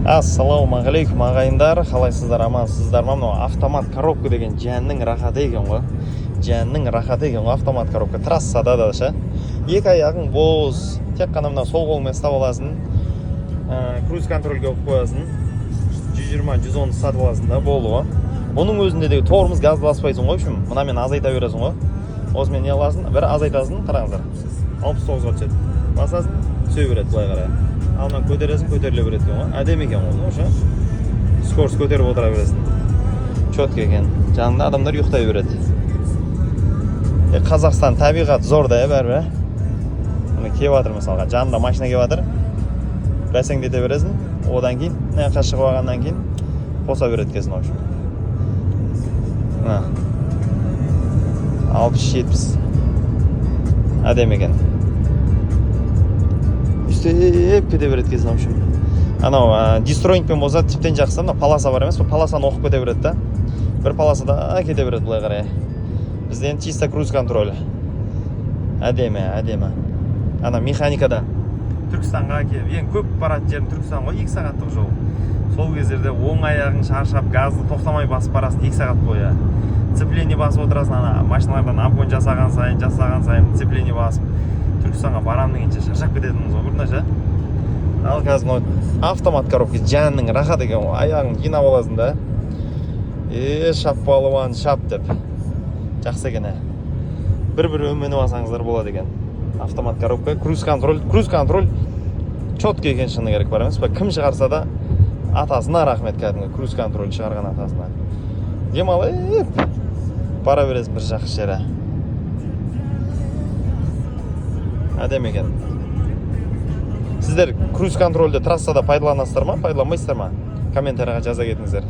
Ассалаумағалейкум ағайындар, қалайсыздар, амансыздар ма? Мынау автомат коробка деген жәннің рахаты екен ғой. Жәннің рахаты екен ғой автомат коробка. Трассада да ше. Екі аяғың боз. Тек қана мына сол қолыңмен ұстап аласың. Круиз контрольге қойып қоясың. 120-110 сатып аласың да болды ғой. Оның өзінде де тормоз газды баспайсың ғой. Мынамен азайта бересің ғой. Осымен не аласың? Бір азайтасың, қараңыздар. 69-ға түседі. Басасың, түсе береді былай қарай. Алынан көтересің, көтеріле береді екен ғой. Әдемі екен ғой, ше. Скорость көтеріп отыра бересің. Чөткі екен. Жанында адамдар ұйықтай береді. Қазақстан табиғат зор да бәрі. Міне келіп жатыр мысалға. Жанында машина келіп жатыр. Бәсеңдете бересің. Одан кейін, мына шығып алғаннан кейін қоса береді екенсің, общем. 60-70. Әдемі екен. Үстеп кете береді екенсің, общем. Анау дистроингпен болса тіптен жақсы. Мына полоса бар емес пе? Полосаны оқып кете береді да. Бір полосада кете береді былай қарай. Бізден чисто круиз контроль. Әдемі. Ана механикада Түркістанға келіп, ең көп баратын жерім Түркістан ғой, 2 сағаттық жол. Сол кездерде оң аяғың шаршап, газды тоқтамай басып барасың 2 сағат бойы. Цепление басып отырасың, ана машиналардан обгон жасаған сайын цепление басып Түркістанға барамын дегенше шаршап кететініміз ғой, бұрында ше. Ал қазір автомат коробка жанның рахат екен ғой, аяғың жинап аласың да. Шап балуан шап деп. Жақсы екен. Бір өменіп алсаңыздар болады екен. Автомат коробка, круиз контроль чёткі екен шыны керек бар емес пе? Кім шығарса да атасына рахмет кәдімгі круиз контроль шығарған атасына. Демалып бара бересің бір жақсы жері. Әдемі екен. Сіздер круиз контрольді трассада пайдаланасыздар ма, пайдаланбайсыздар ма? Комментарияға жаза кетіңіздер.